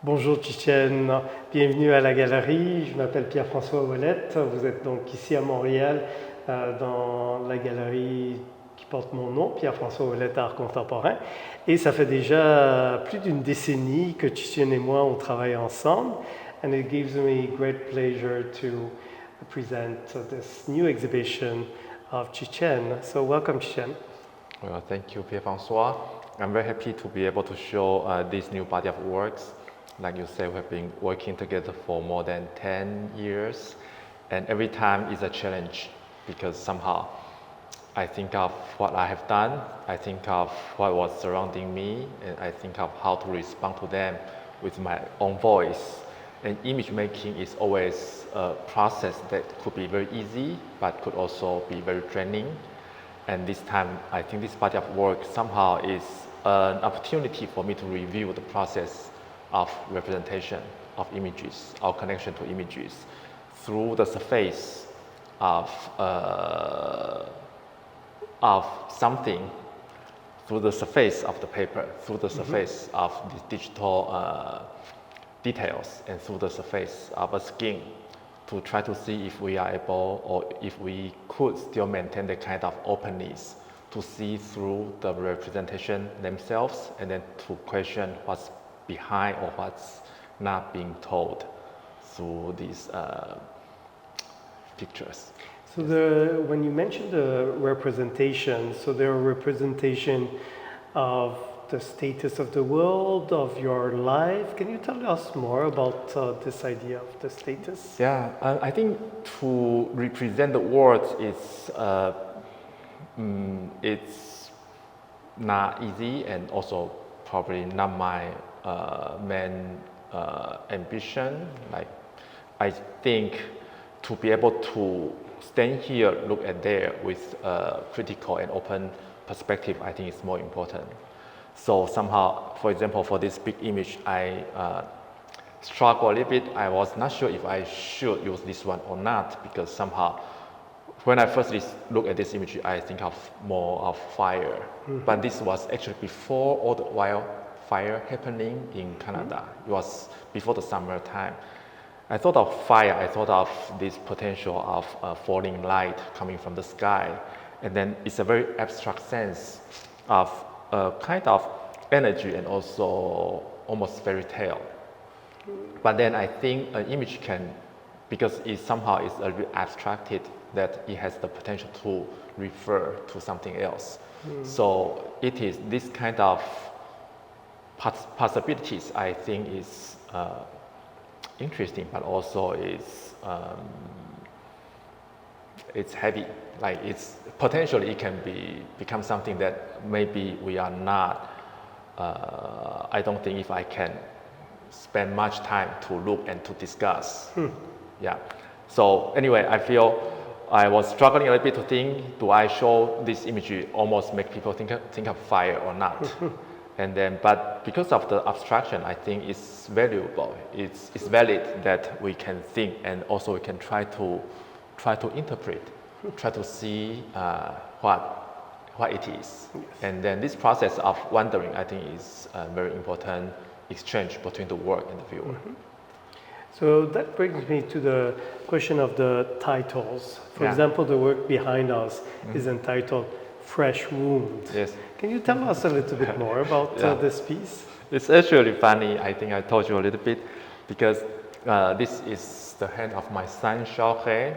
Bonjour Chih-Chien, bienvenue à la Galerie. Je m'appelle Pierre-François Ouellette. Vous êtes donc ici à Montréal dans la galerie qui porte mon nom, Pierre-François Ouellette Art Contemporain. Et ça fait déjà plus d'une décennie que Chih-Chien et moi on travaille ensemble. And it gives me great pleasure to present this new exhibition of Chih-Chien. So welcome Chih-Chien. Well, thank you, Pierre-François. I'm very happy to be able to show this new body of works. Like you said, we have been working together for more than 10 years, and every time is a challenge because somehow I think of what I have done, I think of what was surrounding me, and I think of how to respond to them with my own voice. And image making is always a process that could be very easy, but could also be very draining. And this time, I think this body of work somehow is an opportunity for me to review the process of representation of images, our connection to images, through the surface of something, through the surface of the paper, through the surface of the digital details, and through the surface of a skin, to try to see if we are able or if we could still maintain the kind of openness to see through the representation themselves and then to question what's behind or what's not being told through these pictures. So when you mentioned the representation, so they're a representation of the status of the world, of your life. Can you tell us more about this idea of the status? Yeah, I think to represent the world is it's not easy and also probably not my main ambition. Like, I think to be able to stand here, look at there with a critical and open perspective, I think is more important. So somehow, for example, for this big image, I struggle a little bit. I was not sure if I should use this one or not, because somehow, when I first look at this image, I think of more of fire. But this was actually before all the wildfire happening in Canada. It was before the summertime. I thought of fire, I thought of this potential of falling light coming from the sky. And then it's a very abstract sense of a kind of energy and also almost fairy tale. But then I think an image can, because it somehow is a little bit abstracted, that it has the potential to refer to something else. So it is this kind of possibilities I think is interesting, but also is it's heavy. Like, it's potentially it can become something that maybe we are not. I don't think if I can spend much time to look and to discuss. Yeah. So anyway, I feel I was struggling a little bit to think: do I show this imagery almost make people think of fire or not? And then, but because of the abstraction, I think it's valuable. It's valid that we can think, and also we can try to interpret, try to see what it is. Yes. And then this process of wondering, I think, is a very important exchange between the work and the viewer. So that brings me to the question of the titles. For example, the work behind us is entitled Fresh Wound. Yes. Can you tell us a little bit more about this piece? It's actually funny. I think I told you a little bit, because this is the hand of my son, Xiaohe.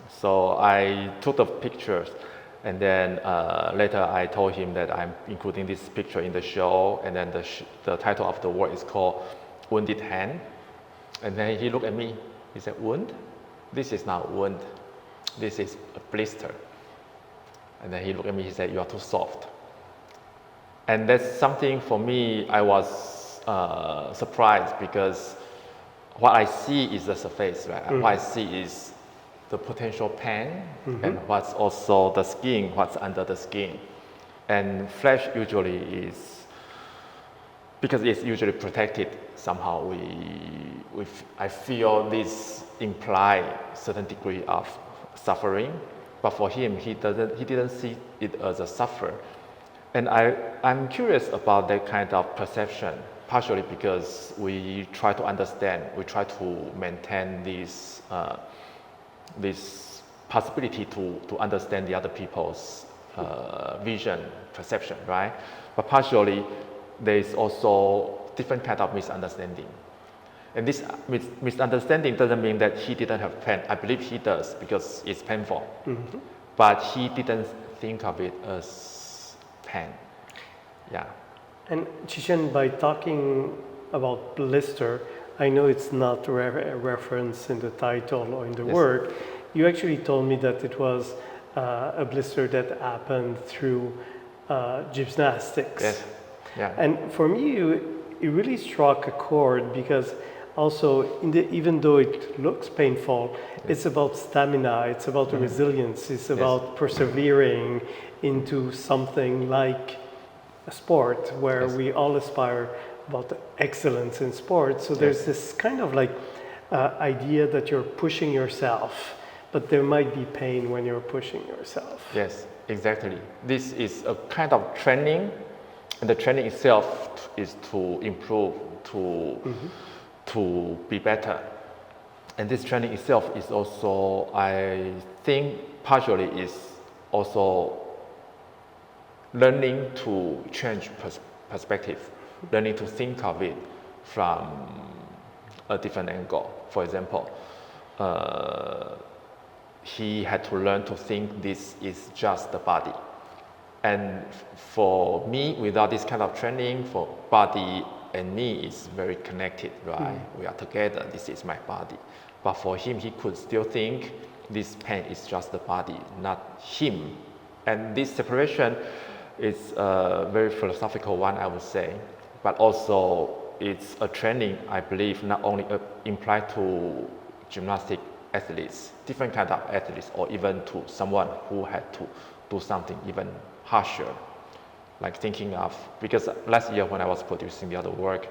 So I took the pictures, and then later I told him that I'm including this picture in the show, and then the title of the work is called Wounded Hand. And then he looked at me, he said, "Wound? This is not wound, this is a blister." And then he looked at me, he said, "You are too soft." And that's something for me, I was surprised, because what I see is the surface, right? What I see is the potential pain, and what's also the skin, what's under the skin. And flesh usually is, because it's usually protected, somehow I feel this imply certain degree of suffering. But for him, he didn't see it as a suffer. And I'm curious about that kind of perception partially because we try to understand, we try to maintain this this possibility to understand the other people's vision, perception, right? But partially, there is also different kind of misunderstanding. And this misunderstanding doesn't mean that he didn't have pain. I believe he does because it's painful. Mm-hmm. But he didn't think of it as pain. Yeah. And Chih-Chien, by talking about blister, I know it's not a reference in the title or in the work. You actually told me that it was a blister that happened through gymnastics. Yes. Yeah. And for me, it really struck a chord because also, even though it looks painful, it's about stamina, it's about resilience, it's about persevering into something like a sport where we all aspire about excellence in sport. So there's this kind of like idea that you're pushing yourself, but there might be pain when you're pushing yourself. Yes, exactly. This is a kind of training, and the training itself is to improve, to be better. And this training itself is also, I think, partially is also learning to change perspective, learning to think of it from a different angle. For example, he had to learn to think this is just the body. And for me, without this kind of training, for body and me is very connected, right? We are together, this is my body. But for him, he could still think this pain is just the body, not him. And this separation is a very philosophical one, I would say. But also, it's a training, I believe, not only applied to gymnastic athletes, different kind of athletes, or even to someone who had to do something even harsher. Like thinking of, because last year when I was producing the other work,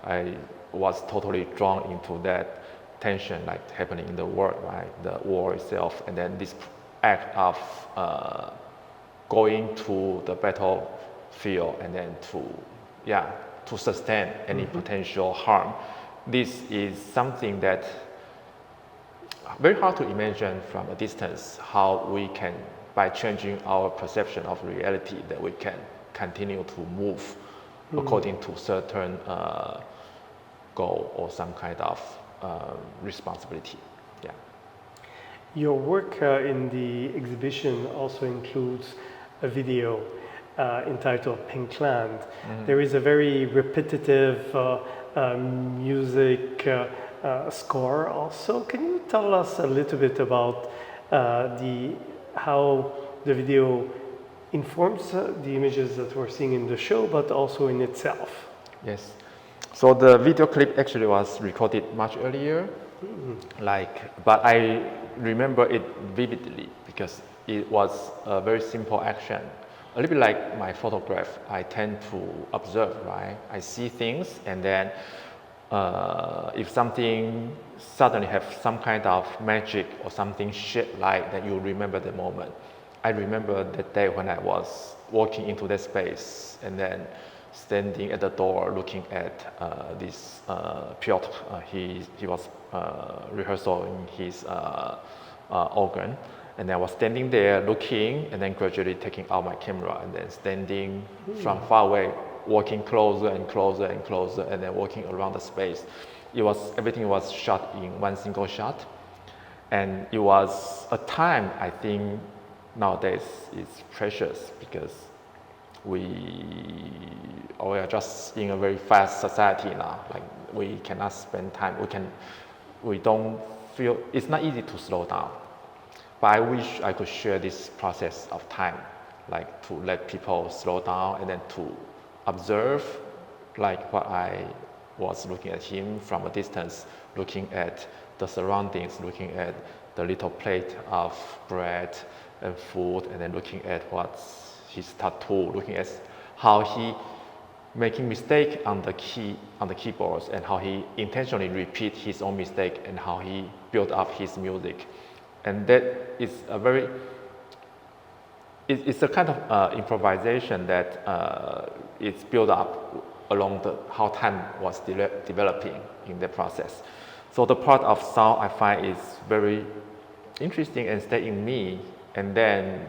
I was totally drawn into that tension like happening in the world, right? The war itself, and then this act of going to the battlefield and then to sustain any potential harm. This is something that very hard to imagine from a distance, how we can, by changing our perception of reality, that we can continue to move according to certain goal or some kind of responsibility. Yeah. Your work in the exhibition also includes a video entitled Pinkland. There is a very repetitive music score also. Can you tell us a little bit about how the video informs the images that we're seeing in the show, but also in itself? Yes. So the video clip actually was recorded much earlier, but I remember it vividly because it was a very simple action. A little bit like my photograph, I tend to observe, right? I see things, and then if something suddenly have some kind of magic or something shit like that, you remember the moment. I remember that day when I was walking into that space and then standing at the door looking at this Piotr. He was rehearsing his organ, and I was standing there looking and then gradually taking out my camera and then standing from far away, walking closer and closer and closer, and then walking around the space. Everything was shot in one single shot, and it was a time I think nowadays it's precious because we are just in a very fast society now. Like we cannot spend time. We don't feel it's not easy to slow down. But I wish I could share this process of time, like to let people slow down and then to observe, like what I was looking at him from a distance, looking at the surroundings, looking at the little plate of bread and food, and then looking at what's his tattoo, looking at how he making mistake on the keyboards and how he intentionally repeat his own mistake and how he built up his music. And that is it's a kind of improvisation that is built up along how time was developing in the process. So the part of sound I find is very interesting and stay in me. And then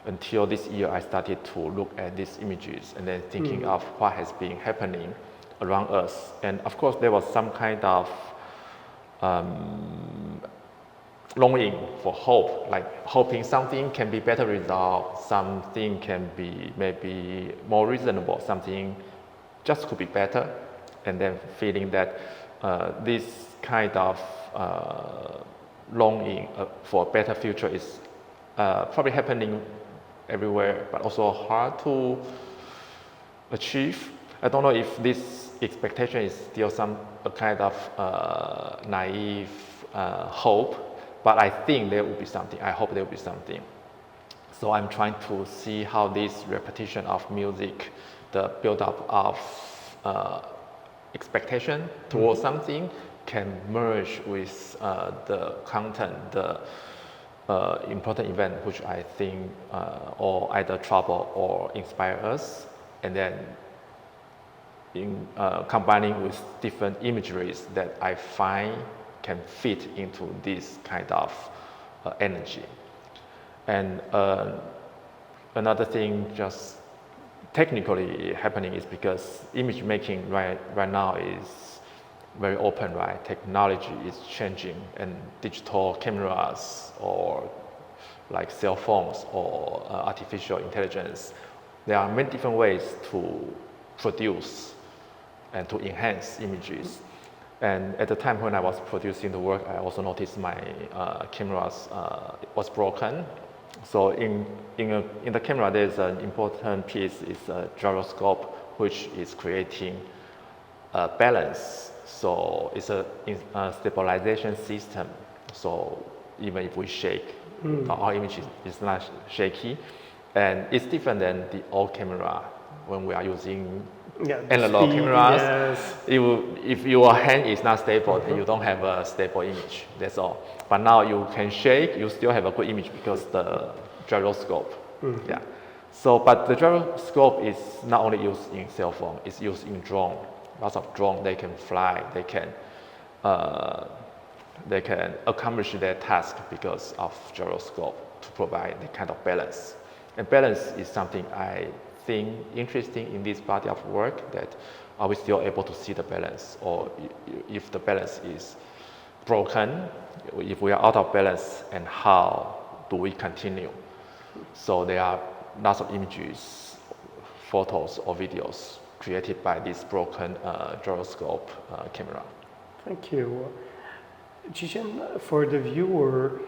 until this year, I started to look at these images and then thinking of what has been happening around us. And of course, there was some kind of longing for hope, like hoping something can be better resolved, something can be maybe more reasonable, something just could be better, and then feeling that this kind of longing for a better future is probably happening everywhere, but also hard to achieve. I don't know if this expectation is still a kind of naive hope, but I think there will be something. I hope there will be something. So I'm trying to see how this repetition of music, the build-up of expectation towards something, can merge with the content, the important event, which I think or either trouble or inspire us, and then in combining with different imageries that I find can fit into this kind of energy. And another thing just technically happening is because image making right now is very open, right? Technology is changing, and digital cameras or like cell phones or artificial intelligence, there are many different ways to produce and to enhance images. And at the time when I was producing the work, I also noticed my cameras was broken. So in the camera, there's an important piece, it's a gyroscope, which is creating balance. So it's a stabilization system. So even if we shake, our image is not shaky. And it's different than the old camera when we are using analog cameras. Yes. If your hand is not stable, then you don't have a stable image. That's all. But now you can shake, you still have a good image because the gyroscope. Yeah. So, but the gyroscope is not only used in cell phone; it's used in drone. Lots of drone, they can fly. They can accomplish their task because of gyroscope to provide the kind of balance. And balance is something I think interesting in this body of work, that are we still able to see the balance, or if the balance is broken, if we are out of balance, and how do we continue? So there are lots of images, photos or videos created by this broken gyroscope camera. Thank you. Chih-Chien, for the viewer,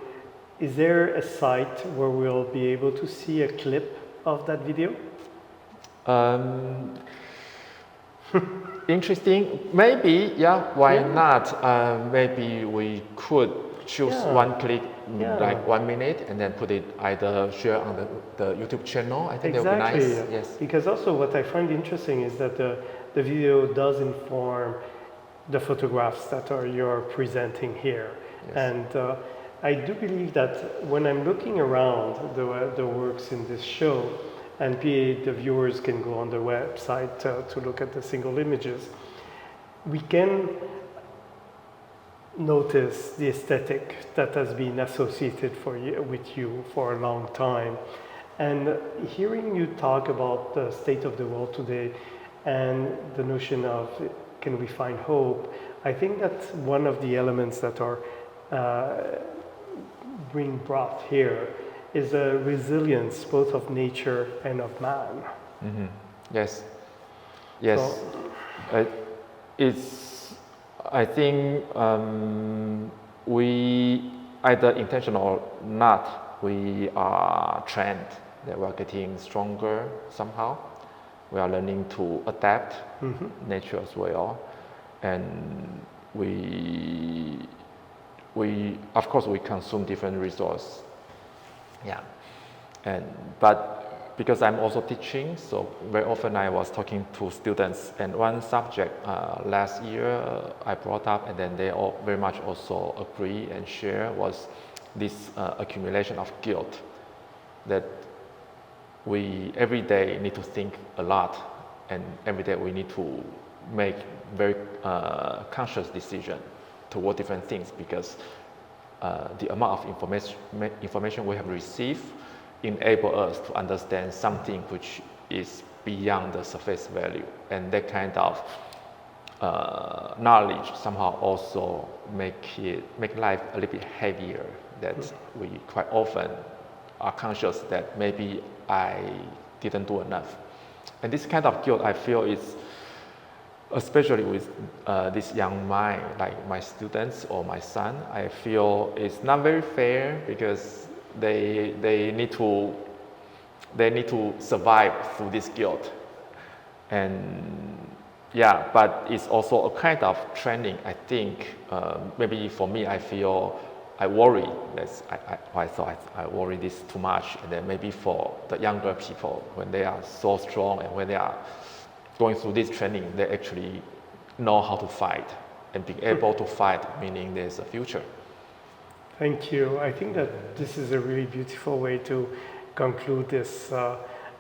is there a site where we'll be able to see a clip of that video? Interesting. Maybe, yeah, why not? Maybe we could choose one clip, like 1 minute, and then put it either share on the YouTube channel. I think that would be nice. Yes. Because also what I find interesting is that the video does inform the photographs that you're presenting here. Yes. And I do believe that when I'm looking around the works in this show, and the viewers can go on the website to look at the single images, we can notice the aesthetic that has been associated with you for a long time. And hearing you talk about the state of the world today and the notion of can we find hope, I think that's one of the elements that are being brought here is a resilience both of nature and of man. Yes. Yes. So, it's, I think we, either intentional or not, we are trained that we are getting stronger somehow. We are learning to adapt nature as well. And we of course we consume different resources. Yeah. But because I'm also teaching, so very often I was talking to students, and one subject last year I brought up, and then they all very much also agree and share, was this accumulation of guilt, that we every day need to think a lot and every day we need to make very conscious decision toward different things, because the amount of information we have received enable us to understand something which is beyond the surface value, and that kind of knowledge somehow also make life a little bit heavier, that we quite often are conscious that maybe I didn't do enough. And this kind of guilt, I feel, is especially with this young mind, like my students or my son, I feel it's not very fair, because they need to survive through this guilt. And yeah, but it's also a kind of training. I think maybe for me, I feel I worry. I worry this too much, and then maybe for the younger people, when they are so strong and when they are going through this training, they actually know how to fight, and being able to fight, meaning there's a future. Thank you. I think that this is a really beautiful way to conclude this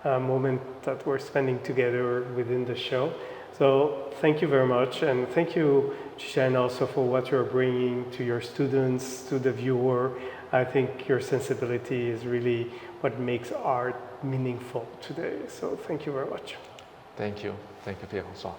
moment that we're spending together within the show. So thank you very much, and thank you, Chih-Chien, also for what you're bringing to your students, to the viewer. I think your sensibility is really what makes art meaningful today. So thank you very much. Thank you, Pierre-François.